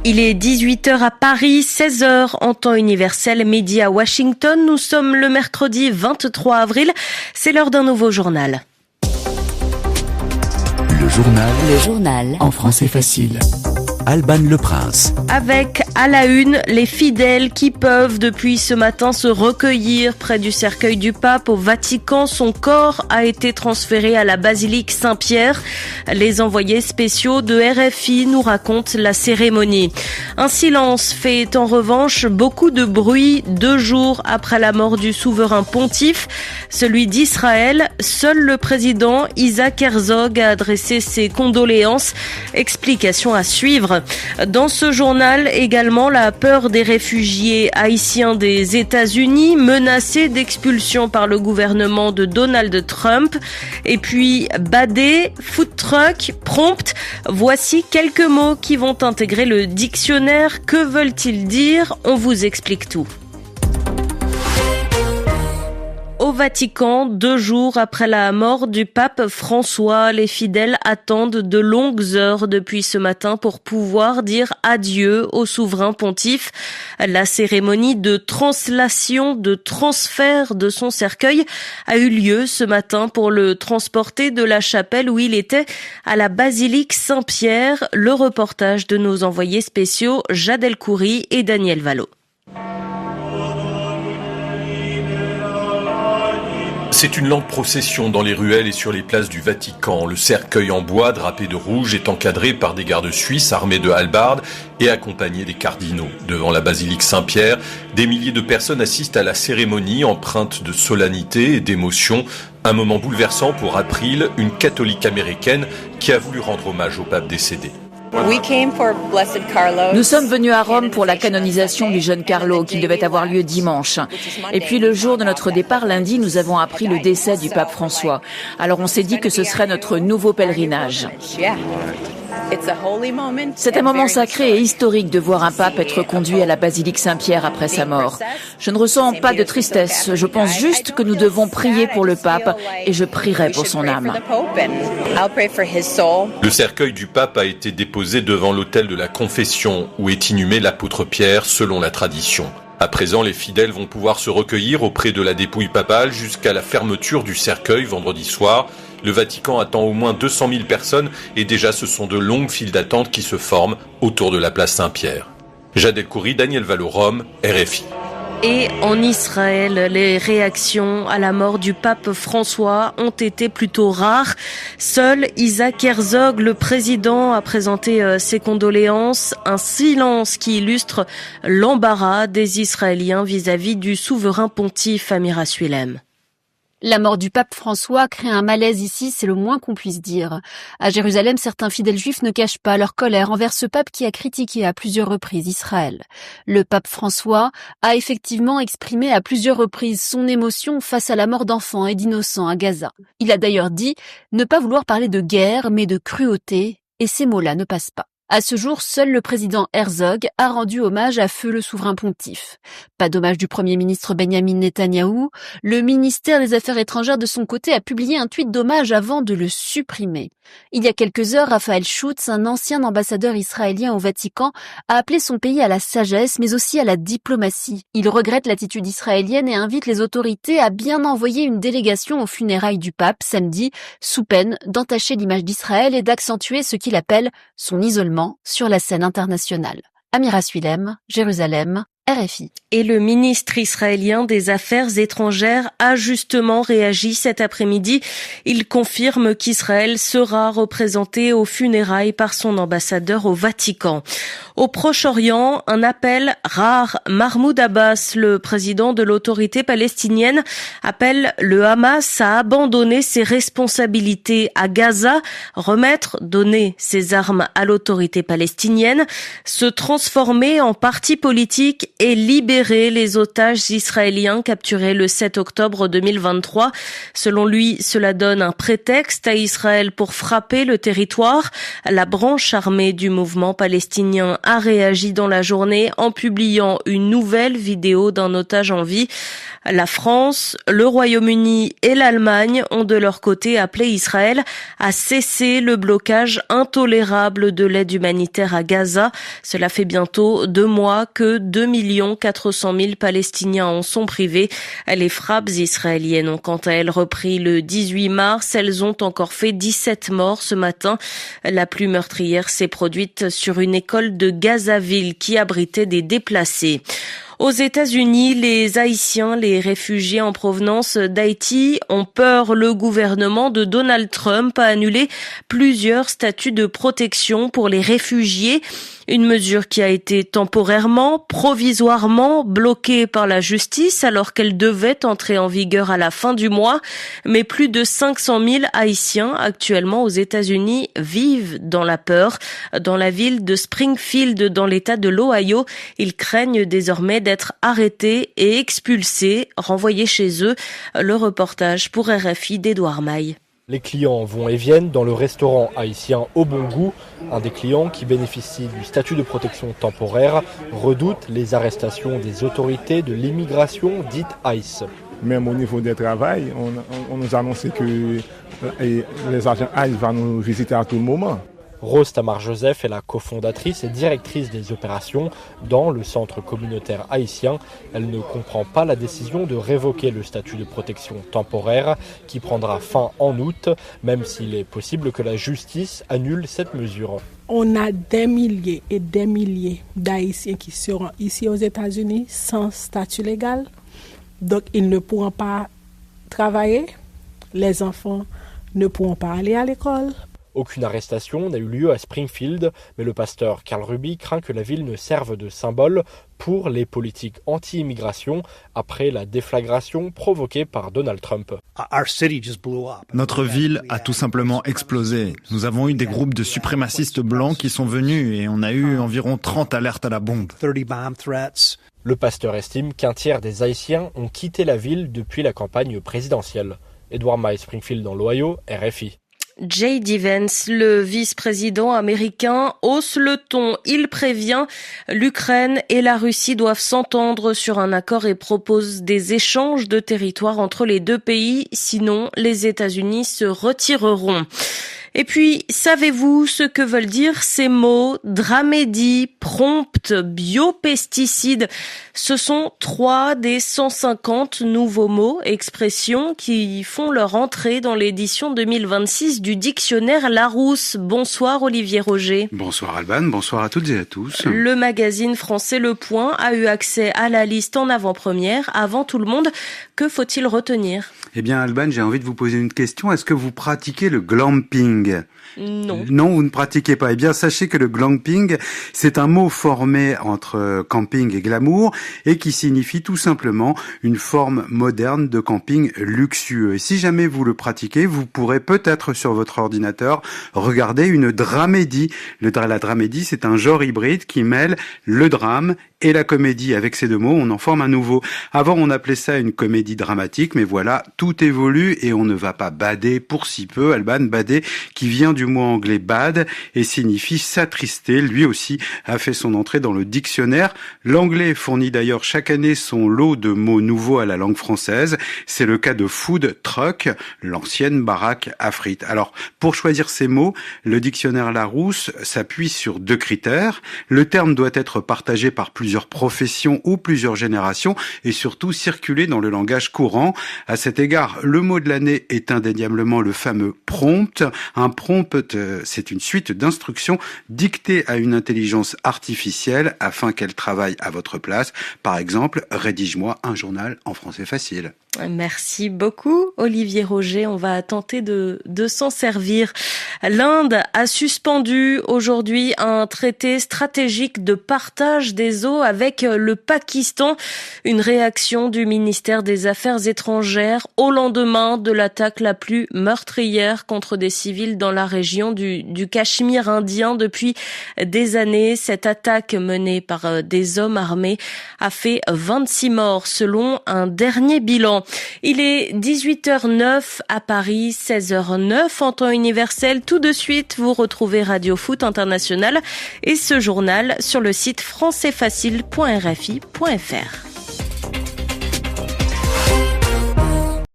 Il est 18h à Paris, 16h en temps universel, midi à Washington. Nous sommes le mercredi 23 avril. C'est l'heure d'un nouveau journal. Le journal en français facile. Alban Le Prince. Avec à la une les fidèles qui peuvent depuis ce matin se recueillir près du cercueil du pape au Vatican. Son corps a été transféré à la basilique Saint-Pierre. Les envoyés spéciaux de RFI nous racontent la cérémonie. Un silence fait en revanche beaucoup de bruit 2 jours après la mort du souverain pontife, celui d'Israël. Seul le président Isaac Herzog a adressé ses condoléances. Explication à suivre. Dans ce journal également, la peur des réfugiés haïtiens des États-Unis menacés d'expulsion par le gouvernement de Donald Trump. Et puis badé, food truck, prompt. Voici quelques mots qui vont intégrer le dictionnaire. Que veulent-ils dire ? On vous explique tout. Au Vatican, 2 jours après la mort du pape François, les fidèles attendent de longues heures depuis ce matin pour pouvoir dire adieu au souverain pontife. La cérémonie de translation, de transfert de son cercueil a eu lieu ce matin pour le transporter de la chapelle où il était à la basilique Saint-Pierre. Le reportage de nos envoyés spéciaux Jade El-Khoury et Daniel Valo. C'est une lente procession dans les ruelles et sur les places du Vatican. Le cercueil en bois, drapé de rouge, est encadré par des gardes suisses armés de hallebardes et accompagné des cardinaux. Devant la basilique Saint-Pierre, des milliers de personnes assistent à la cérémonie, empreinte de solennité et d'émotion. Un moment bouleversant pour April, une catholique américaine qui a voulu rendre hommage au pape décédé. Nous sommes venus à Rome pour la canonisation du jeune Carlo qui devait avoir lieu dimanche. Et puis le jour de notre départ, lundi, nous avons appris le décès du pape François. Alors on s'est dit que ce serait notre nouveau pèlerinage. C'est un moment sacré et historique de voir un pape être conduit à la basilique Saint-Pierre après sa mort. Je ne ressens pas de tristesse, je pense juste que nous devons prier pour le pape et je prierai pour son âme. Le cercueil du pape a été déposé devant l'autel de la Confession où est inhumé l'apôtre Pierre selon la tradition. À présent, les fidèles vont pouvoir se recueillir auprès de la dépouille papale jusqu'à la fermeture du cercueil vendredi soir. Le Vatican attend au moins 200 000 personnes et déjà ce sont de longues files d'attente qui se forment autour de la place Saint-Pierre. Jade El-Khoury, Daniel Valo, Rome, RFI. Et en Israël, les réactions à la mort du pape François ont été plutôt rares. Seul Isaac Herzog, le président, a présenté ses condoléances. Un silence qui illustre l'embarras des Israéliens vis-à-vis du souverain pontife Amira Suilem. La mort du pape François crée un malaise ici, c'est le moins qu'on puisse dire. À Jérusalem, certains fidèles juifs ne cachent pas leur colère envers ce pape qui a critiqué à plusieurs reprises Israël. Le pape François a effectivement exprimé à plusieurs reprises son émotion face à la mort d'enfants et d'innocents à Gaza. Il a d'ailleurs dit ne pas vouloir parler de guerre, mais de cruauté, et ces mots-là ne passent pas. À ce jour, seul le président Herzog a rendu hommage à feu le souverain pontife. Pas d'hommage du premier ministre Benjamin Netanyahou. Le ministère des Affaires étrangères de son côté a publié un tweet d'hommage avant de le supprimer. Il y a quelques heures, Raphaël Schutz, un ancien ambassadeur israélien au Vatican, a appelé son pays à la sagesse, mais aussi à la diplomatie. Il regrette l'attitude israélienne et invite les autorités à bien envoyer une délégation aux funérailles du pape samedi, sous peine d'entacher l'image d'Israël et d'accentuer ce qu'il appelle son isolement sur la scène internationale. Amira Suilem, Jérusalem, RFI. Et le ministre israélien des Affaires étrangères a justement réagi cet après-midi. Il confirme qu'Israël sera représenté aux funérailles par son ambassadeur au Vatican. Au Proche-Orient, un appel rare. Mahmoud Abbas, le président de l'autorité palestinienne, appelle le Hamas à abandonner ses responsabilités à Gaza, donner ses armes à l'autorité palestinienne, se transformer en parti politique et libérer les otages israéliens capturés le 7 octobre 2023. Selon lui, cela donne un prétexte à Israël pour frapper le territoire. La branche armée du mouvement palestinien a réagi dans la journée en publiant une nouvelle vidéo d'un otage en vie. La France, le Royaume-Uni et l'Allemagne ont de leur côté appelé Israël à cesser le blocage intolérable de l'aide humanitaire à Gaza. Cela fait bientôt 2 mois que 2 400 000 Palestiniens en sont privés. Les frappes israéliennes ont quant à elles repris le 18 mars. Elles ont encore fait 17 morts ce matin. La plus meurtrière s'est produite sur une école de Gazaville qui abritait des déplacés. Aux États-Unis, les Haïtiens, les réfugiés en provenance d'Haïti ont peur. Le gouvernement de Donald Trump a annulé plusieurs statuts de protection pour les réfugiés. Une mesure qui a été temporairement, provisoirement bloquée par la justice alors qu'elle devait entrer en vigueur à la fin du mois. Mais plus de 500 000 Haïtiens actuellement aux États-Unis vivent dans la peur. Dans la ville de Springfield, dans l'État de l'Ohio, ils craignent désormais d'être arrêtés et expulsés, renvoyés chez eux. Le reportage pour RFI d'Edouard Maille. Les clients vont et viennent dans le restaurant haïtien Au Bon Goût. Un des clients qui bénéficie du statut de protection temporaire redoute les arrestations des autorités de l'immigration dite ICE. Même au niveau des travail, on nous a annoncé que les agents ICE vont nous visiter à tout moment. Rose Tamar-Joseph est la cofondatrice et directrice des opérations dans le centre communautaire haïtien. Elle ne comprend pas la décision de révoquer le statut de protection temporaire qui prendra fin en août, même s'il est possible que la justice annule cette mesure. On a des milliers et des milliers d'Haïtiens qui seront ici aux États-Unis sans statut légal. Donc ils ne pourront pas travailler, les enfants ne pourront pas aller à l'école. Aucune arrestation n'a eu lieu à Springfield, mais le pasteur Carl Ruby craint que la ville ne serve de symbole pour les politiques anti-immigration après la déflagration provoquée par Donald Trump. Notre ville a tout simplement explosé. Nous avons eu des groupes de suprémacistes blancs qui sont venus et on a eu environ 30 alertes à la bombe. Le pasteur estime qu'un tiers des Haïtiens ont quitté la ville depuis la campagne présidentielle. Edouard Maille, Springfield dans l'Ohio, RFI. J.D. Vance, le vice-président américain, hausse le ton. Il prévient l'Ukraine et la Russie doivent s'entendre sur un accord et propose des échanges de territoires entre les deux pays. Sinon, les États-Unis se retireront. Et puis, savez-vous ce que veulent dire ces mots? Dramédie, prompte, biopesticides. Ce sont 3 des 150 nouveaux mots, expressions qui font leur entrée dans l'édition 2026 du dictionnaire Larousse. Bonsoir Olivier Roger. Bonsoir Alban, bonsoir à toutes et à tous. Le magazine français Le Point a eu accès à la liste en avant-première, avant tout le monde. Que faut-il retenir? Eh bien Alban, j'ai envie de vous poser une question. Est-ce que vous pratiquez le glamping? Non. Non, vous ne pratiquez pas. Eh bien, sachez que le glamping, c'est un mot formé entre camping et glamour et qui signifie tout simplement une forme moderne de camping luxueux. Et si jamais vous le pratiquez, vous pourrez peut-être sur votre ordinateur regarder une dramédie. La dramédie, c'est un genre hybride qui mêle le drame et la comédie. Avec ces deux mots, on en forme un nouveau. Avant, on appelait ça une comédie dramatique, mais voilà, tout évolue et on ne va pas bader pour si peu. Alban, bader, qui vient du mot anglais bad et signifie s'attrister. Lui aussi a fait son entrée dans le dictionnaire. L'anglais fournit d'ailleurs chaque année son lot de mots nouveaux à la langue française. C'est le cas de food truck, l'ancienne baraque à frites. Alors, pour choisir ces mots, le dictionnaire Larousse s'appuie sur 2 critères. Le terme doit être partagé par plusieurs professions ou plusieurs générations et surtout circuler dans le langage courant. À cet égard, le mot de l'année est indéniablement le fameux prompt. Un prompt, c'est une suite d'instructions dictées à une intelligence artificielle afin qu'elle travaille à votre place. Par exemple, rédige-moi un journal en français facile. Merci beaucoup Olivier Roger, on va tenter de s'en servir. L'Inde a suspendu aujourd'hui un traité stratégique de partage des eaux bientôt avec le Pakistan. Une réaction du ministère des Affaires étrangères au lendemain de l'attaque la plus meurtrière contre des civils dans la région du Cachemire indien depuis des années. Cette attaque menée par des hommes armés a fait 26 morts selon un dernier bilan. Il est 18h09 à Paris, 16h09 en temps universel. Tout de suite, vous retrouvez Radio Foot International et ce journal sur le site françaisfacile.rfi.fr.